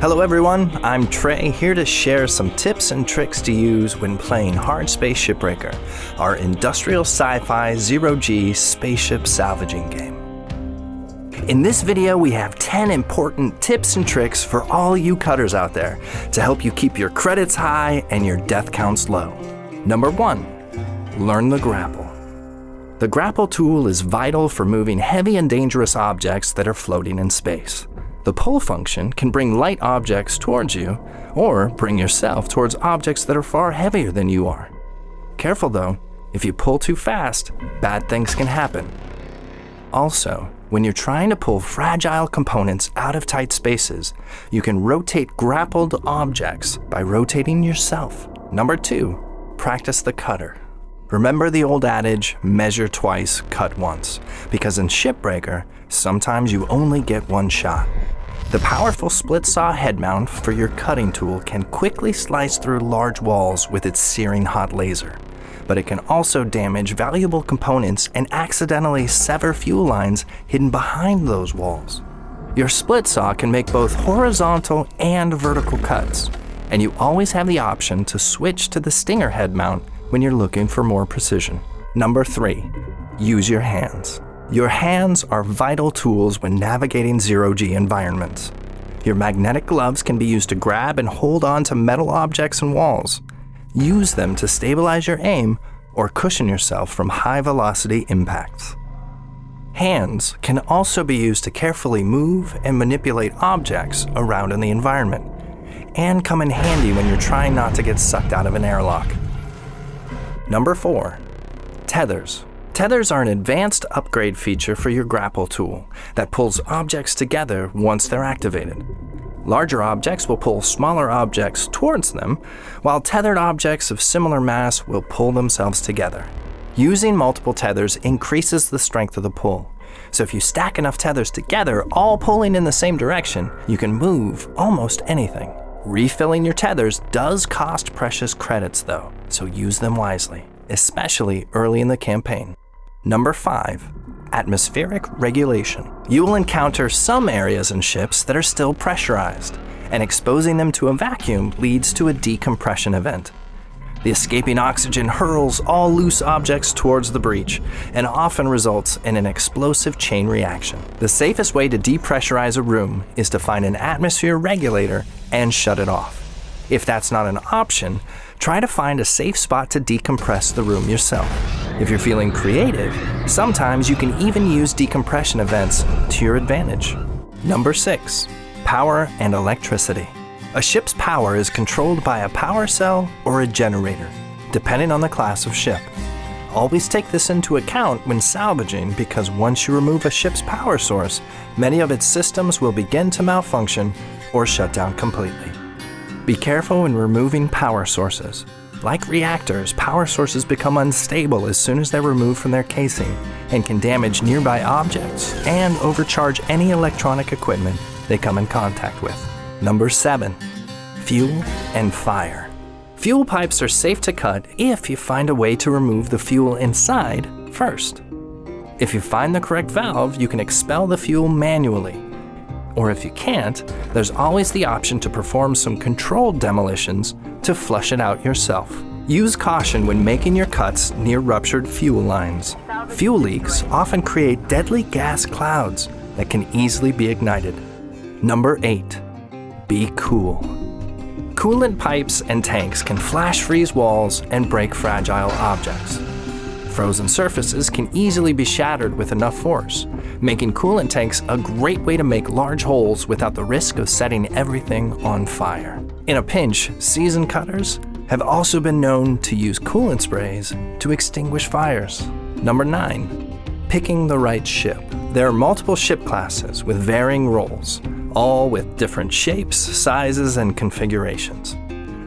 Hello everyone, I'm Trey, here to share some tips and tricks to use when playing Hardspace Shipbreaker, our industrial sci-fi zero-G spaceship salvaging game. In this video, we have 10 important tips and tricks for all you cutters out there to help you keep your credits high and your death counts low. Number 1, learn the grapple. The grapple tool is vital for moving heavy and dangerous objects that are floating in space. The pull function can bring light objects towards you, or bring yourself towards objects that are far heavier than you are. Careful though, if you pull too fast, bad things can happen. Also, when you're trying to pull fragile components out of tight spaces, you can rotate grappled objects by rotating yourself. Number 2, practice the cutter. Remember the old adage, measure twice, cut once, because in Shipbreaker, sometimes you only get one shot. The powerful split saw head mount for your cutting tool can quickly slice through large walls with its searing hot laser, but it can also damage valuable components and accidentally sever fuel lines hidden behind those walls. Your split saw can make both horizontal and vertical cuts, and you always have the option to switch to the stinger head mount when you're looking for more precision. Number 3, use your hands. Your hands are vital tools when navigating zero-G environments. Your magnetic gloves can be used to grab and hold on to metal objects and walls. Use them to stabilize your aim or cushion yourself from high-velocity impacts. Hands can also be used to carefully move and manipulate objects around in the environment, and come in handy when you're trying not to get sucked out of an airlock. Number 4, tethers. Tethers are an advanced upgrade feature for your grapple tool that pulls objects together once they're activated. Larger objects will pull smaller objects towards them, while tethered objects of similar mass will pull themselves together. Using multiple tethers increases the strength of the pull, so if you stack enough tethers together, all pulling in the same direction, you can move almost anything. Refilling your tethers does cost precious credits though, so use them wisely, especially early in the campaign. Number 5, atmospheric regulation. You will encounter some areas in ships that are still pressurized, and exposing them to a vacuum leads to a decompression event. The escaping oxygen hurls all loose objects towards the breach, and often results in an explosive chain reaction. The safest way to depressurize a room is to find an atmosphere regulator and shut it off. If that's not an option, try to find a safe spot to decompress the room yourself. If you're feeling creative, sometimes you can even use decompression events to your advantage. Number 6, power and electricity. A ship's power is controlled by a power cell or a generator, depending on the class of ship. Always take this into account when salvaging, because once you remove a ship's power source, many of its systems will begin to malfunction or shut down completely. Be careful when removing power sources. Like reactors, power sources become unstable as soon as they're removed from their casing and can damage nearby objects and overcharge any electronic equipment they come in contact with. Number 7, fuel and fire. Fuel pipes are safe to cut if you find a way to remove the fuel inside first. If you find the correct valve, you can expel the fuel manually. Or if you can't, there's always the option to perform some controlled demolitions to flush it out yourself. Use caution when making your cuts near ruptured fuel lines. Fuel leaks often create deadly gas clouds that can easily be ignited. Number 8, be cool. Coolant pipes and tanks can flash freeze walls and break fragile objects. Frozen surfaces can easily be shattered with enough force, making coolant tanks a great way to make large holes without the risk of setting everything on fire. In a pinch, seasoned cutters have also been known to use coolant sprays to extinguish fires. Number 9, picking the right ship. There are multiple ship classes with varying roles, all with different shapes, sizes, and configurations.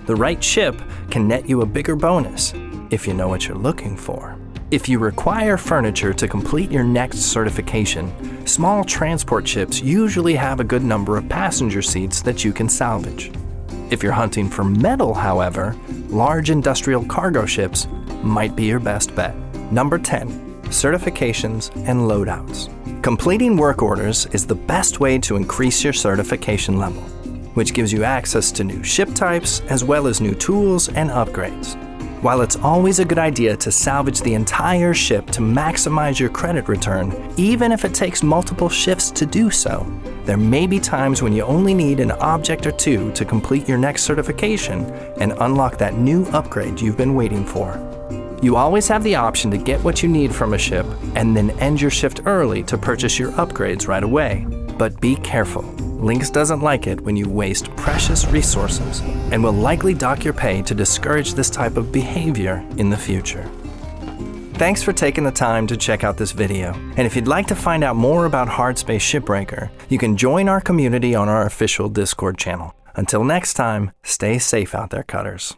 The right ship can net you a bigger bonus if you know what you're looking for. If you require furniture to complete your next certification, small transport ships usually have a good number of passenger seats that you can salvage. If you're hunting for metal, however, large industrial cargo ships might be your best bet. Number 10, certifications and loadouts. Completing work orders is the best way to increase your certification level. which gives you access to new ship types as well as new tools and upgrades. While it's always a good idea to salvage the entire ship to maximize your credit return, even if it takes multiple shifts to do so, there may be times when you only need an object or two to complete your next certification and unlock that new upgrade you've been waiting for. You always have the option to get what you need from a ship and then end your shift early to purchase your upgrades right away. But be careful. LYNX doesn't like it when you waste precious resources and will likely dock your pay to discourage this type of behavior in the future. Thanks for taking the time to check out this video. And if you'd like to find out more about Hardspace Shipbreaker, you can join our community on our official Discord channel. Until next time, stay safe out there, cutters.